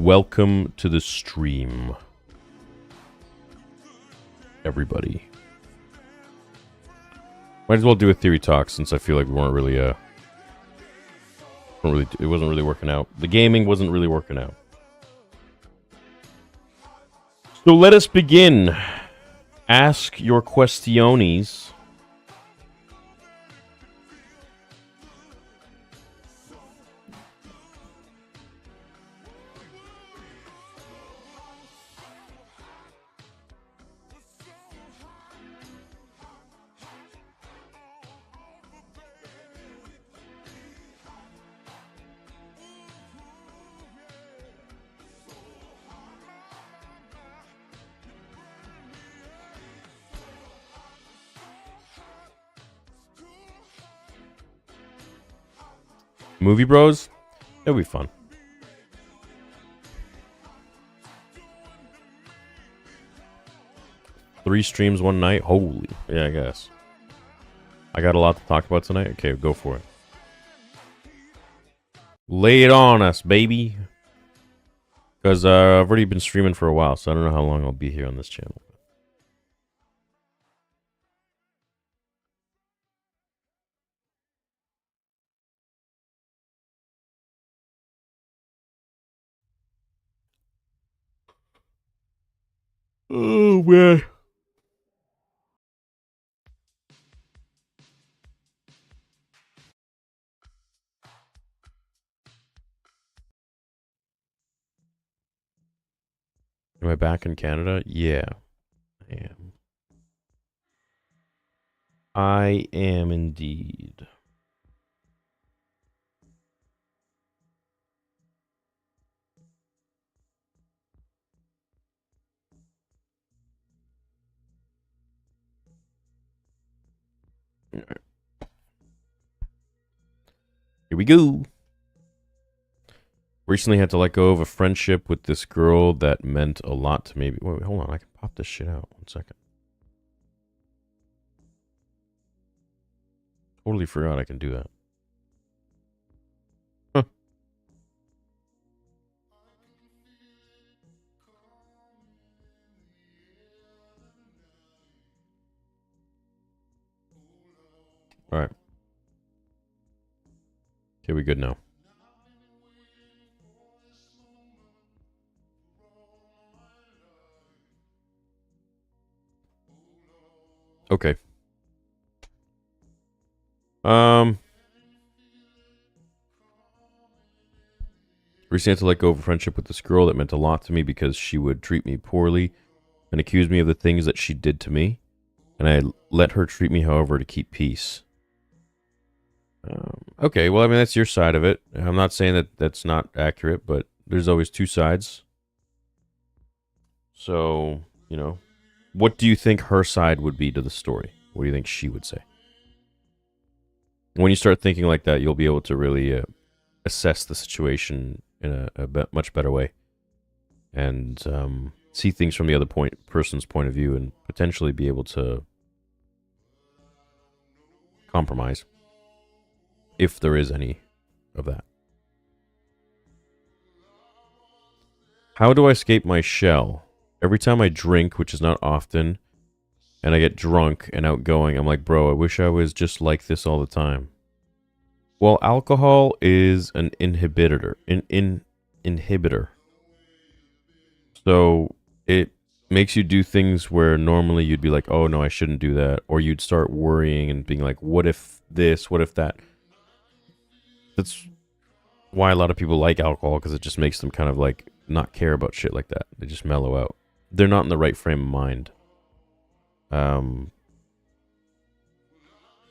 welcome to the stream, everybody. Might as well do a theory talk since I feel like we weren't really, it wasn't really working out. The gaming wasn't really working out. So let us begin. Ask your questiones. Movie Bros? It'll be fun. Three streams one night? Holy. Yeah, I guess. I got a lot to talk about tonight? Okay, go for it. Lay it on us, baby. Because I've already been streaming for a while, so I don't know how long I'll be here on this channel. Oh, man. Am I back in Canada? Yeah, I am. I am indeed. Here we go. Recently had to let go of a friendship with this girl that meant a lot to me. Wait, hold on. I can pop this shit out. 1 second. Totally forgot I can do that. Huh. All right. Okay, we good now. Okay. Recently had to let go of a friendship with this girl that meant a lot to me because she would treat me poorly and accuse me of the things that she did to me. And I let her treat me however to keep peace. Okay, well, I mean, that's your side of it. I'm not saying that that's not accurate, but there's always two sides. So, you know, what do you think her side would be to the story? What do you think she would say? When you start thinking like that, you'll be able to really assess the situation in a much better way and see things from the other person's point of view and potentially be able to compromise if there is any of that. How do I escape my shell? Every time I drink, which is not often, and I get drunk and outgoing, I'm like, bro, I wish I was just like this all the time. Well, alcohol is an inhibitor. Inhibitor. So it makes you do things where normally you'd be like, oh no, I shouldn't do that. Or you'd start worrying and being like, what if this, what if that? That's why a lot of people like alcohol, because it just makes them kind of like not care about shit like that. They just mellow out. They're not in the right frame of mind.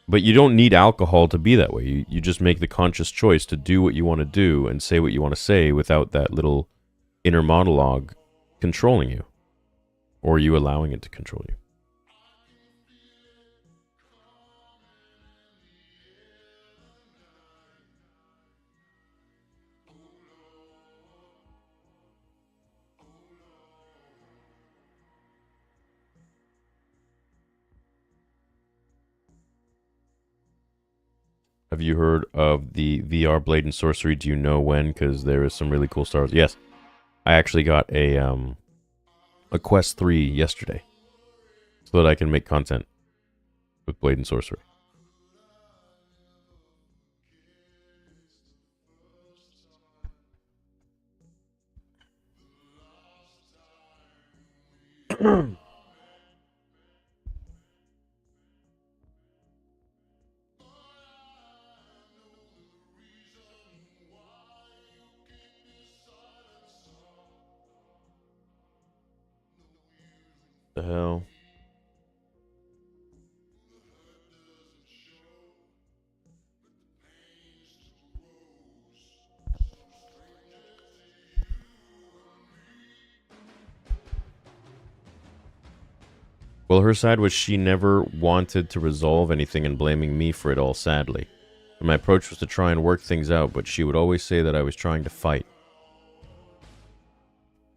But you don't need alcohol to be that way. You just make the conscious choice to do what you want to do and say what you want to say without that little inner monologue controlling you. Or you allowing it to control you. Have you heard of the VR Blade and Sorcery? Do you know when? Because there is some really cool stars. Yes. I actually got a Quest 3 yesterday so that I can make content with Blade and Sorcery. The hell? Well, her side was she never wanted to resolve anything and blaming me for it all, sadly. And my approach was to try and work things out, but she would always say that I was trying to fight.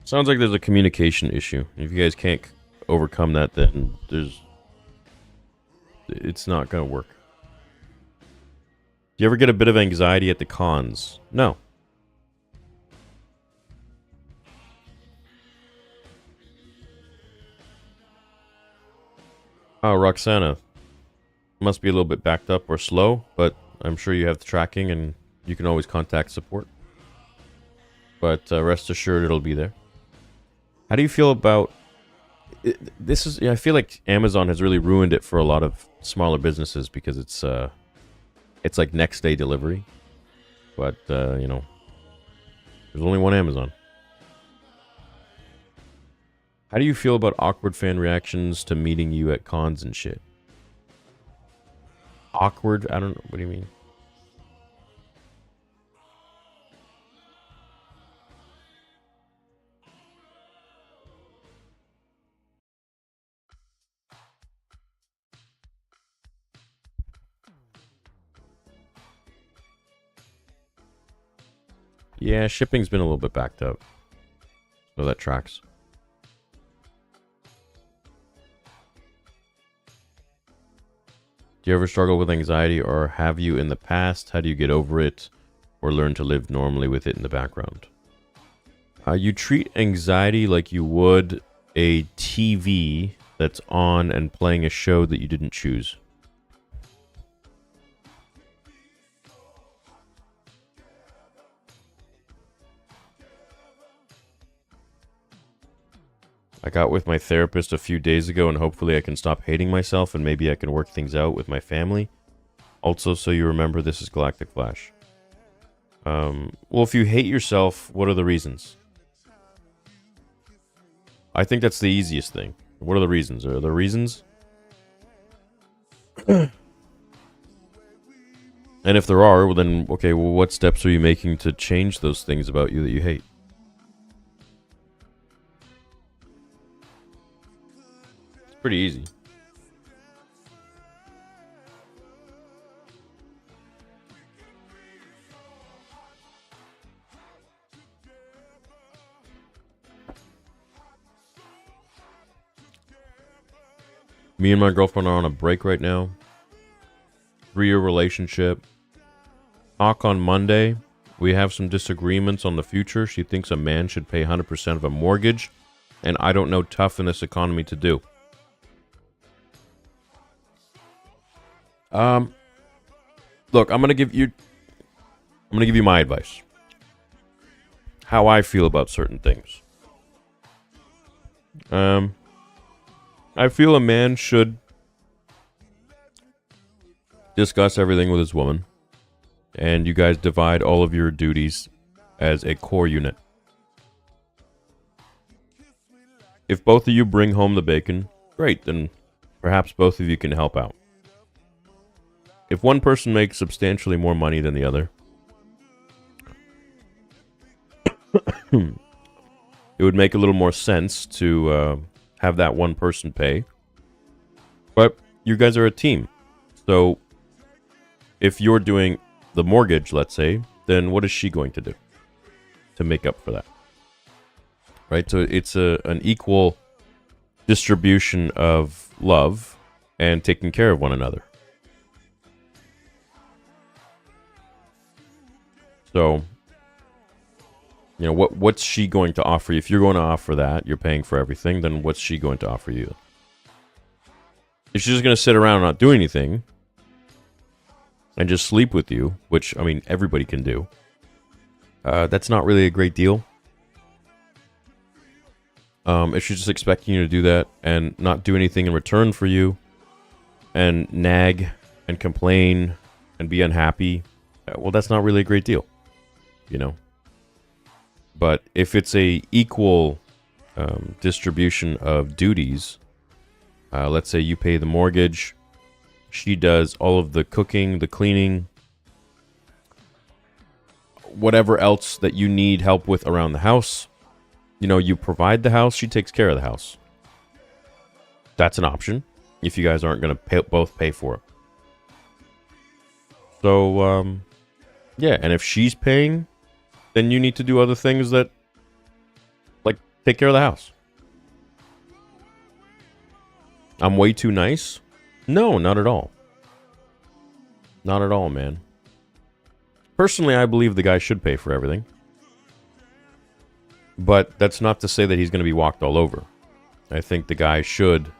Sounds like there's a communication issue. If you guys can't overcome that, then it's not gonna work. Do you ever get a bit of anxiety at the cons? No. Oh, Roxana. Must be a little bit backed up or slow, but I'm sure you have the tracking and you can always contact support. But rest assured it'll be there. How do you feel about... This is... I feel like Amazon has really ruined it for a lot of smaller businesses because it's like next day delivery. But, you know, there's only one Amazon. How do you feel about awkward fan reactions to meeting you at cons and shit? Awkward? I don't know. What do you mean? Yeah, shipping's been a little bit backed up. So that tracks. Do you ever struggle with anxiety, or have you in the past? How do you get over it or learn to live normally with it in the background? You treat anxiety like you would a TV that's on and playing a show that you didn't choose. I got with my therapist a few days ago, and hopefully I can stop hating myself and maybe I can work things out with my family. Also, so you remember, this is Galactic Flash. Well, if you hate yourself, what are the reasons? I think that's the easiest thing. What are the reasons? Are there reasons? And if there are, well then, okay, well, what steps are you making to change those things about you that you hate? Pretty easy. Me and my girlfriend are on a break right now. 3-year relationship. Talk on Monday. We have some disagreements on the future. She thinks a man should pay 100% of a mortgage, and I don't know tough in this economy to do. Look, I'm gonna give you my advice. How I feel about certain things. I feel a man should discuss everything with his woman, and you guys divide all of your duties as a core unit. If both of you bring home the bacon, great, then perhaps both of you can help out. If one person makes substantially more money than the other, it would make a little more sense to have that one person pay. But you guys are a team. So if you're doing the mortgage, let's say, then what is she going to do to make up for that? Right? So it's an equal distribution of love and taking care of one another. So You know, what's she going to offer you? If you're going to offer that, you're paying for everything, then what's she going to offer you? If she's just going to sit around and not do anything and just sleep with you, which, I mean, everybody can do, that's not really a great deal. If she's just expecting you to do that and not do anything in return for you and nag and complain and be unhappy, well, that's not really a great deal, you know? But if it's a equal distribution of duties, let's say you pay the mortgage, she does all of the cooking, the cleaning, whatever else that you need help with around the house. You know, you provide the house, she takes care of the house. That's an option if you guys aren't going to both pay for it. So, yeah, and if she's paying, then you need to do other things that, like, take care of the house. I'm way too nice? No, not at all. Not at all, man. Personally, I believe the guy should pay for everything. But that's not to say that he's going to be walked all over. I think the guy should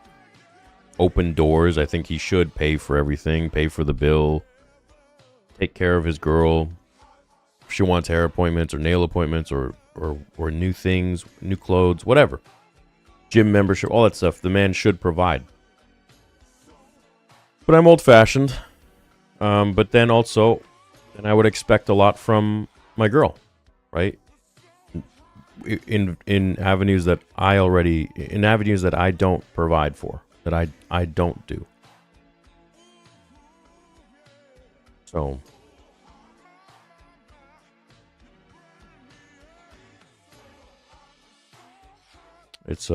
open doors. I think he should pay for everything, pay for the bill, take care of his girl. If she wants hair appointments or nail appointments or new things, new clothes, whatever. Gym membership, all that stuff, the man should provide. But I'm old-fashioned. But then also, and I would expect a lot from my girl, right? In avenues that I don't provide for, that I don't do. So it's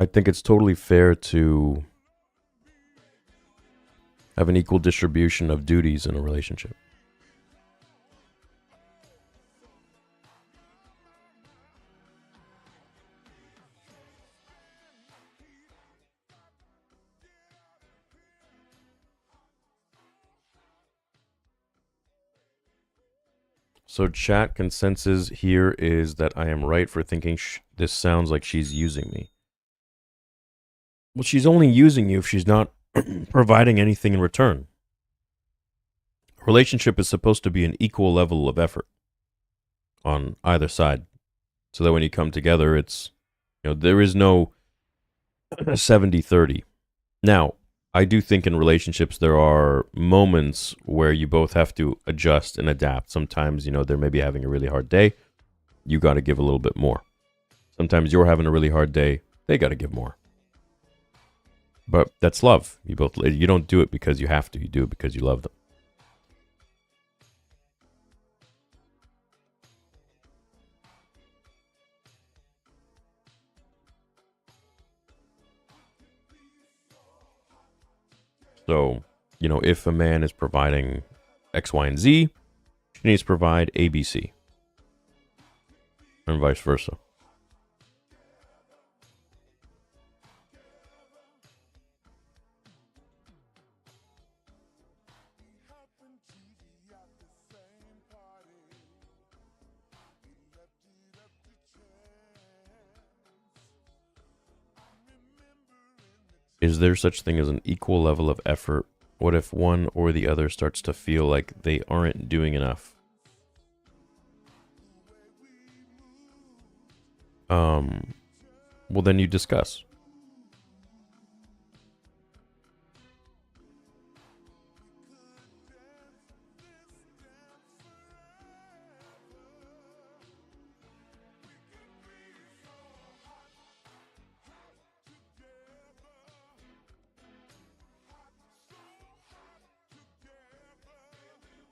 I think it's totally fair to have an equal distribution of duties in a relationship. So chat consensus here is that I am right for thinking this sounds like she's using me. Well, she's only using you if she's not providing anything in return. A relationship is supposed to be an equal level of effort on either side. So that when you come together, it's, you know, there is no 70-30. Now, I do think in relationships there are moments where you both have to adjust and adapt. Sometimes, you know, they're maybe having a really hard day. You got to give a little bit more. Sometimes you're having a really hard day. They got to give more. But that's love. You don't do it because you have to. You do it because you love them. So, you know, if a man is providing X, Y, and Z, she needs to provide A, B, C. And vice versa. Is there such thing as an equal level of effort? What if one or the other starts to feel like they aren't doing enough? Well, then you discuss.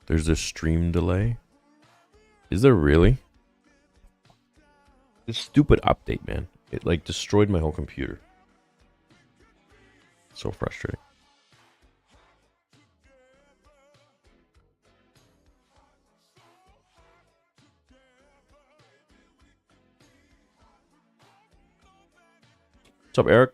There's a stream delay? Is there really? This stupid update, man. It, like, destroyed my whole computer. So frustrating. What's up, Eric?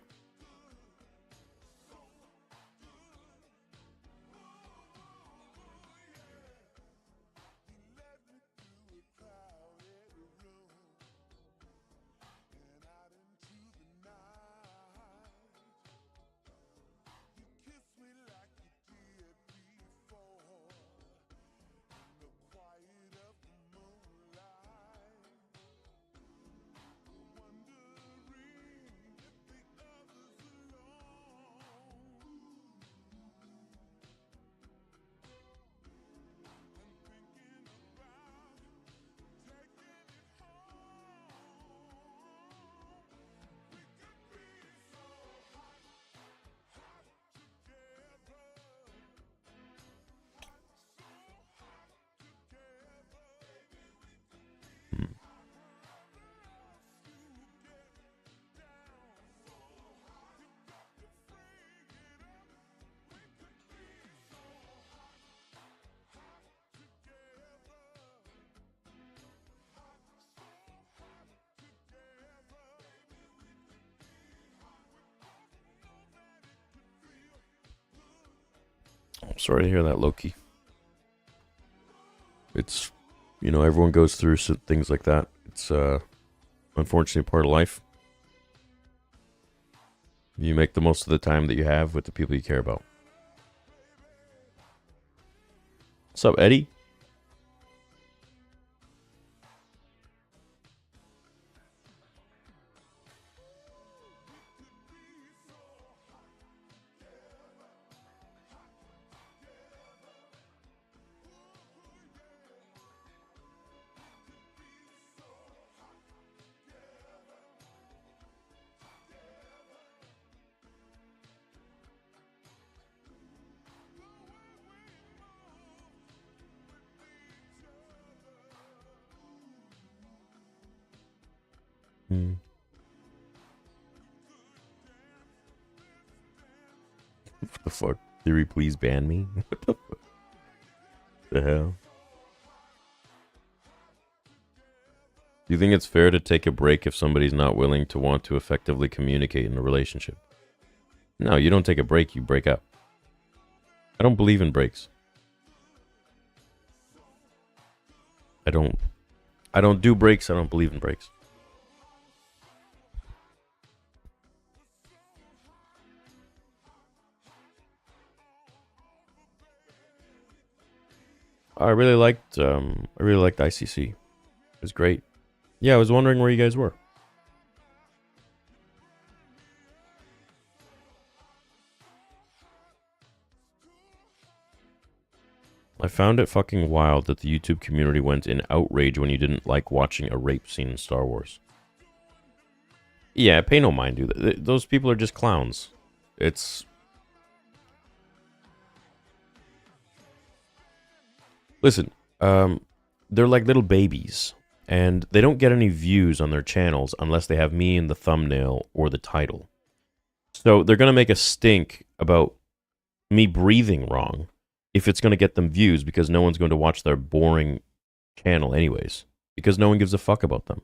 Sorry to hear that, Loki. It's, everyone goes through things like that. It's unfortunately part of life. You make the most of the time that you have with the people you care about. What's up, Eddie? What the fuck? Theory, please ban me? What the fuck? The hell? Do you think it's fair to take a break if somebody's not willing to want to effectively communicate in a relationship? No, you don't take a break, you break up. I don't believe in breaks. I don't do breaks, I don't believe in breaks. I really liked ICC. It was great. Yeah, I was wondering where you guys were. I found it fucking wild that the YouTube community went in outrage when you didn't like watching a rape scene in Star Wars. Yeah, pay no mind, dude. Those people are just clowns. It's... Listen, they're like little babies, and they don't get any views on their channels unless they have me in the thumbnail or the title. So they're going to make a stink about me breathing wrong if it's going to get them views, because no one's going to watch their boring channel anyways, because no one gives a fuck about them.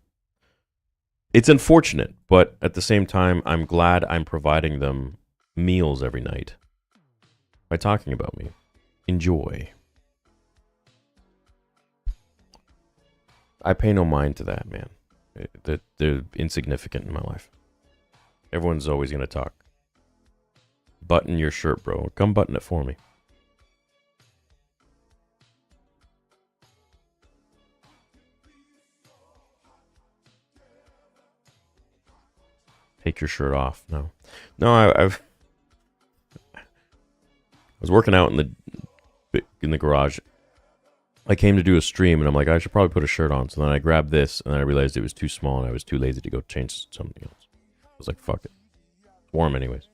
It's unfortunate, but at the same time, I'm glad I'm providing them meals every night by talking about me. Enjoy. I pay no mind to that, man. They're insignificant in my life. Everyone's always going to talk. Button your shirt, bro. Come button it for me. Take your shirt off. No, I was working out in the garage. I came to do a stream, and I'm like, I should probably put a shirt on. So then I grabbed this, and then I realized it was too small, and I was too lazy to go change something else. I was like, fuck it. It's warm anyways.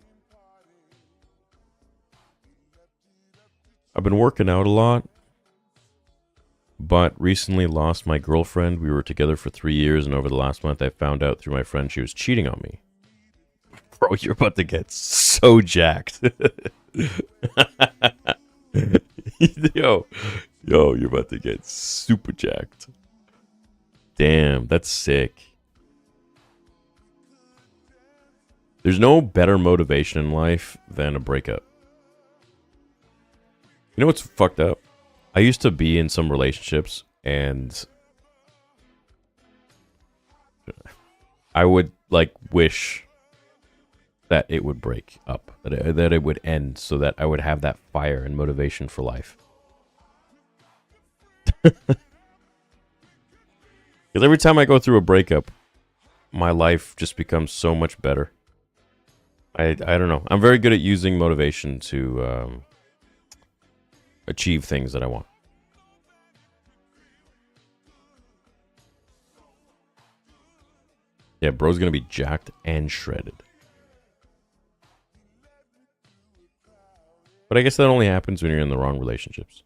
I've been working out a lot, but recently lost my girlfriend. We were together for 3 years, and over the last month, I found out through my friend she was cheating on me. Bro, you're about to get so jacked. Yo, you're about to get super jacked. Damn, that's sick. There's no better motivation in life than a breakup. You know what's fucked up? I used to be in some relationships, and I would, wish that it would break up, that it would end, so that I would have that fire and motivation for life. Because every time I go through a breakup, my life just becomes so much better. I don't know. I'm very good at using motivation to achieve things that I want. Yeah, bro's gonna be jacked and shredded. But I guess that only happens when you're in the wrong relationships.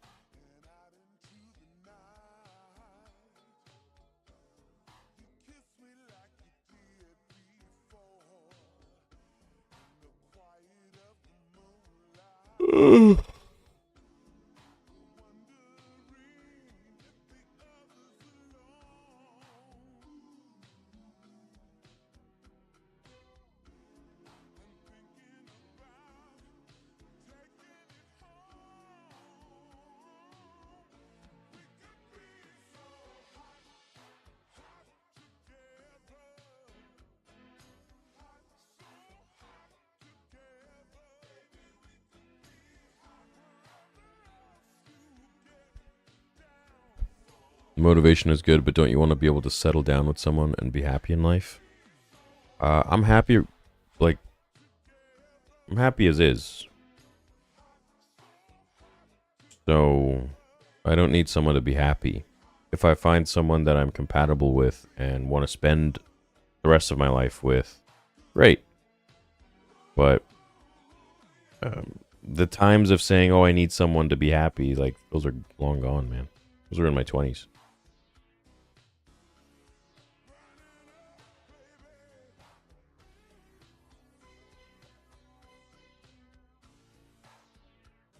Motivation is good, but don't you want to be able to settle down with someone and be happy in life? I'm happy, like, I'm happy as is. So, I don't need someone to be happy. If I find someone that I'm compatible with and want to spend the rest of my life with, great. But the times of saying, "Oh, I need someone to be happy," like those are long gone, man. Those were in my 20s.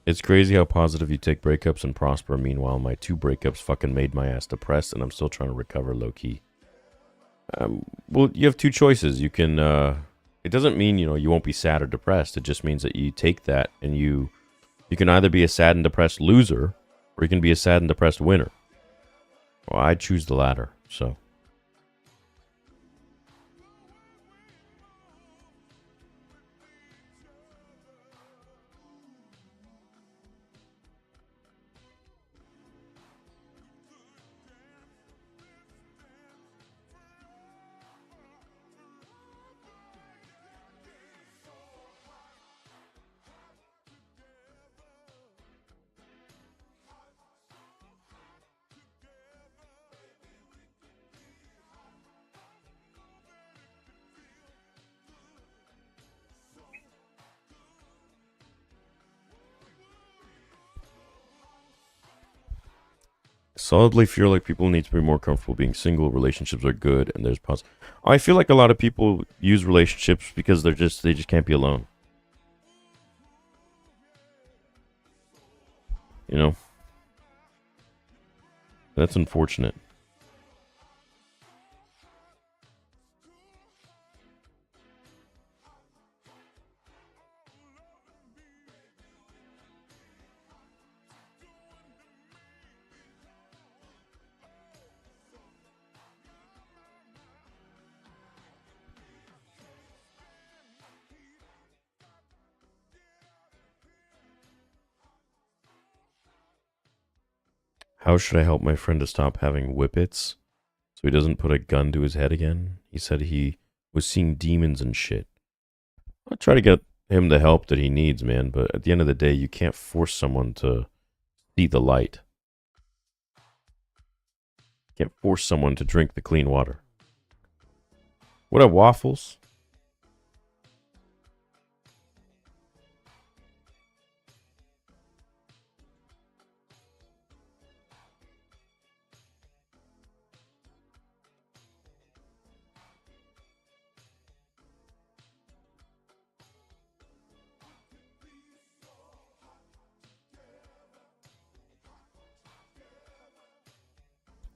It's crazy how positive you take breakups and prosper. Meanwhile, my 2 breakups fucking made my ass depressed, and I'm still trying to recover low key. Well, you have 2 choices. You can. It doesn't mean you won't be sad or depressed. It just means that you take that and you can either be a sad and depressed loser, or you can be a sad and depressed winner. Well, I choose the latter. So. Solidly feel like people need to be more comfortable being single. Relationships are good, and there's I feel like a lot of people use relationships because they just can't be alone. You know, that's unfortunate. How should I help my friend to stop having whippets so he doesn't put a gun to his head again? He said he was seeing demons and shit. I'll try to get him the help that he needs, man. But at the end of the day, you can't force someone to see the light. You can't force someone to drink the clean water. What up, waffles?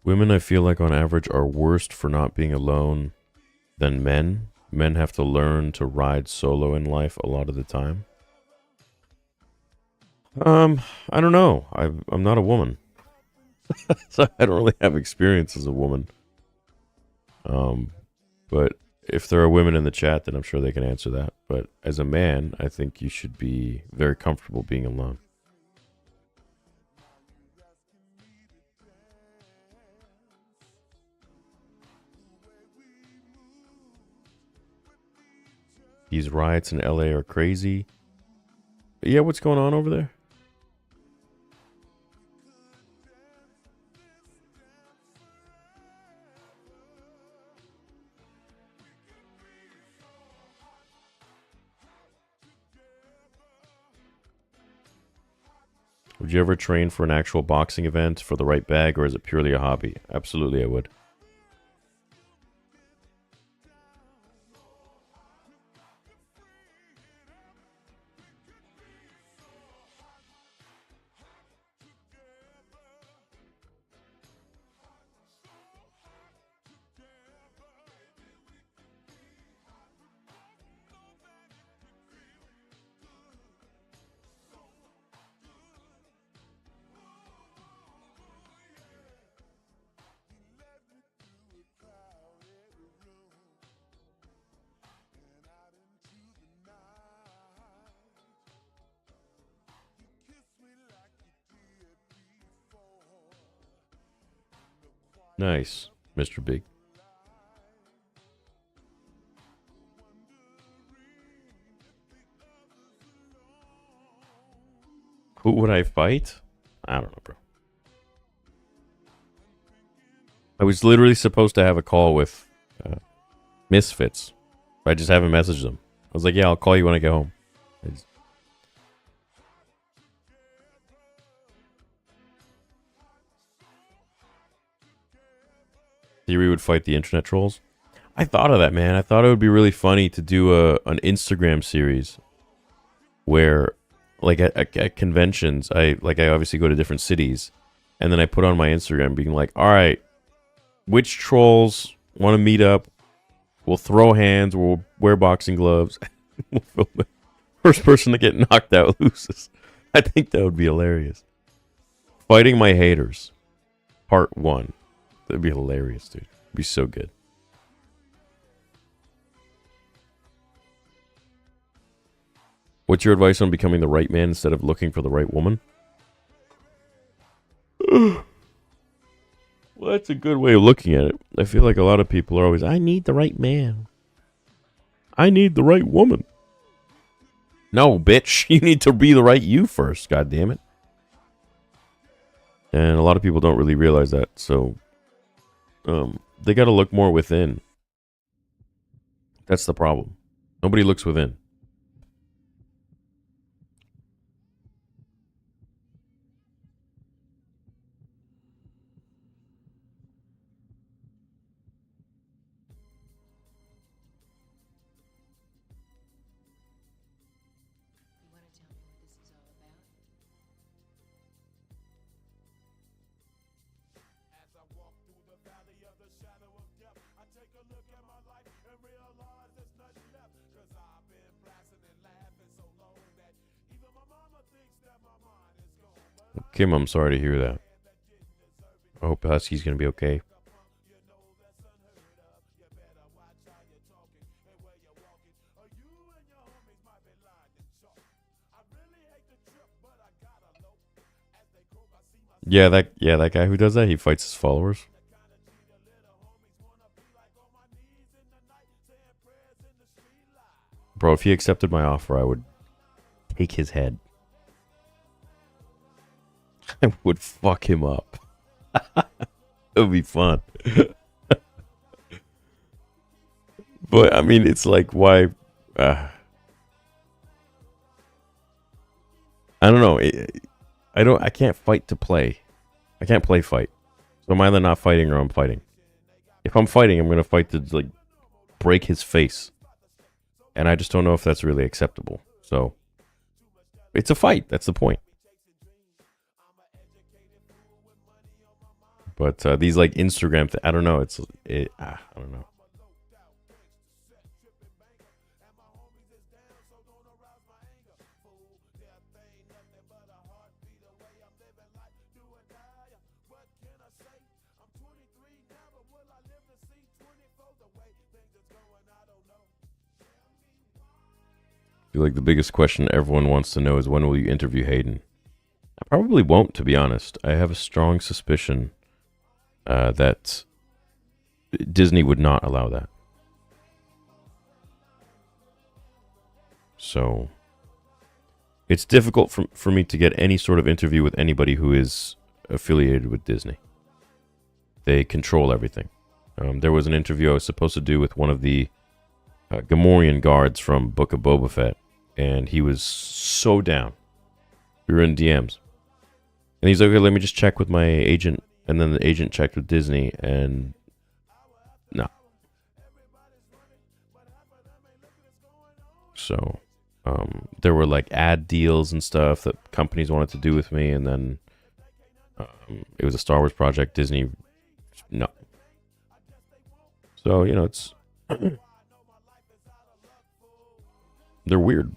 Women, I feel like on average, are worst for not being alone than men. Men have to learn to ride solo in life a lot of the time. I don't know. I'm not a woman, so I don't really have experience as a woman. Um, but if there are women in the chat, then I'm sure they can answer that. But as a man, I think you should be very comfortable being alone. These riots in LA are crazy. Yeah, what's going on over there? Would you ever train for an actual boxing event for the right bag, or is it purely a hobby? Absolutely, I would. Nice, Mr. Big. Who would I fight? I don't know, bro. I was literally supposed to have a call with Misfits. I just haven't messaged them. I was like, yeah, I'll call you when I get home. Theory would fight the internet trolls. I thought of that, man. I thought it would be really funny to do an Instagram series where, like at conventions, I obviously go to different cities, and then I put on my Instagram being like, all right, which trolls want to meet up? We'll throw hands. We'll wear boxing gloves. We'll film it. First person to get knocked out loses. I think that would be hilarious. Fighting my haters, part 1. That'd be hilarious, dude. It'd be so good. What's your advice on becoming the right man instead of looking for the right woman? Well, that's a good way of looking at it. I feel like a lot of people are always, I need the right man. I need the right woman. No, bitch. You need to be the right you first, god damn it. And a lot of people don't really realize that, so they got to look more within. That's the problem. Nobody looks within. Kim, I'm sorry to hear that. I hope Husky's going to be okay. Yeah, that guy who does that, he fights his followers. Bro, if he accepted my offer, I would take his head. I would fuck him up. It would be fun. But I mean, it's like, why? I don't know. I can't fight to play. I can't play fight. So I'm either not fighting or I'm fighting. If I'm fighting, I'm gonna fight to like break his face. And I just don't know if that's really acceptable. So it's a fight. That's the point. But these like Instagram, I don't know. I don't know. I feel like the biggest question everyone wants to know is when will you interview Hayden? I probably won't, to be honest. I have a strong suspicion that Disney would not allow that. So it's difficult for me to get any sort of interview with anybody who is affiliated with Disney. They control everything. There was an interview I was supposed to do with one of the Gamorrean guards from Book of Boba Fett, and he was so down. We were in DMs. And he's like, okay, let me just check with my agent. And then the agent checked with Disney, and no. So there were like ad deals and stuff that companies wanted to do with me, and then it was a Star Wars project. Disney, no. So, you know, it's... They're weird.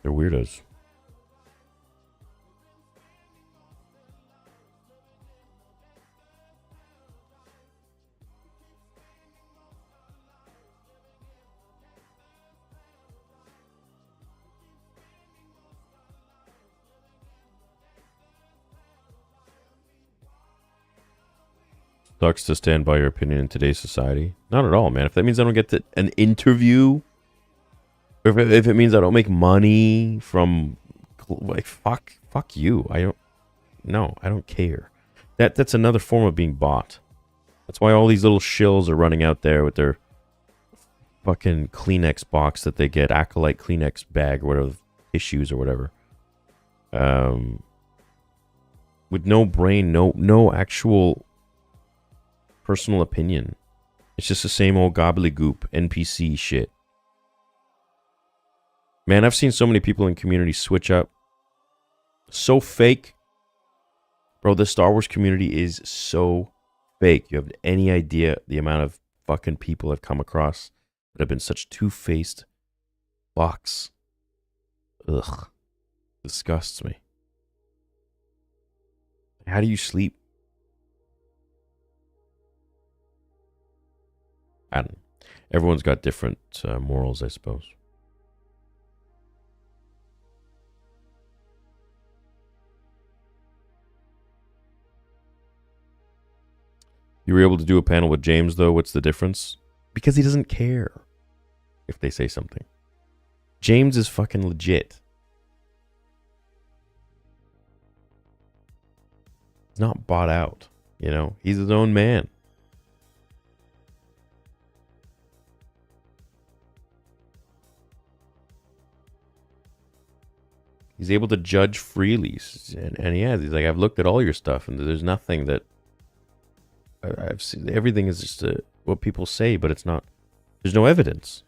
They're weirdos. Sucks to stand by your opinion in today's society. Not at all, man. If that means I don't get an interview, or if it means I don't make money from, like, fuck you. I don't care. That's another form of being bought. That's why all these little shills are running out there with their fucking Kleenex box that they get, Acolyte Kleenex bag or whatever, tissues or whatever. With no brain, no actual personal opinion. It's just the same old gobbledygook NPC shit. Man, I've seen so many people in community switch up. So fake. Bro, the Star Wars community is so fake. You have any idea the amount of fucking people I've come across that have been such two-faced fucks. Ugh. Disgusts me. How do you sleep? I don't know. Everyone's got different morals, I suppose. You were able to do a panel with James, though. What's the difference? Because he doesn't care if they say something. James is fucking legit. He's not bought out, you know? He's his own man. He's able to judge freely. And yeah, he's like, I've looked at all your stuff, and there's nothing that... I've seen. Everything is just what people say, but it's not... There's no evidence.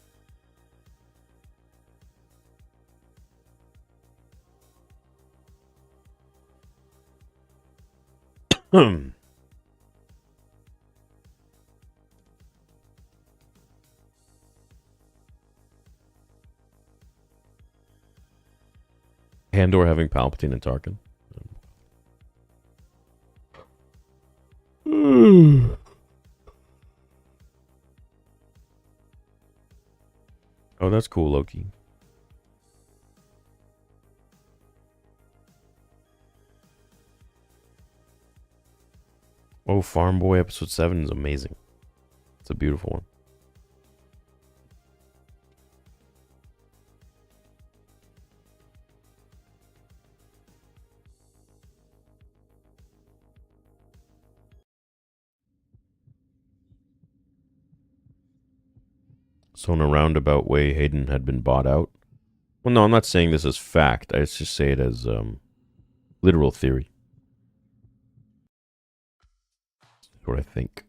Andor having Palpatine and Tarkin. Oh, that's cool, Loki. Oh, Farm Boy episode 7 is amazing. It's a beautiful one. So in a roundabout way, Hayden had been bought out. Well, no, I'm not saying this as fact. I just say it as literal theory. That's what I think.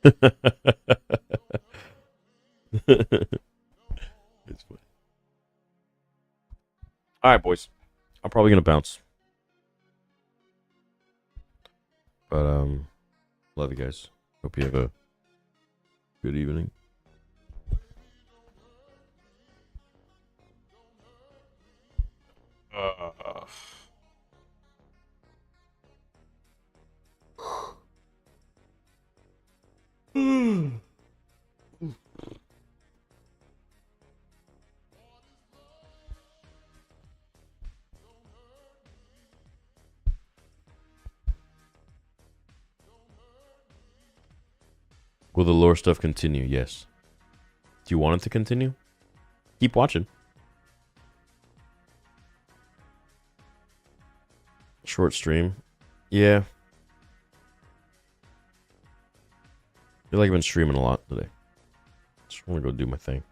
It's funny. All right, boys. I'm probably gonna bounce, but love you guys. Hope you have a good evening. Will the lore stuff continue? Yes. Do you want it to continue? Keep watching. Short stream. Yeah. I feel like I've been streaming a lot today. Just want to go do my thing.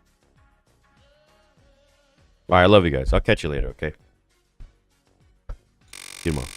Alright, I love you guys. I'll catch you later, okay? See you tomorrow.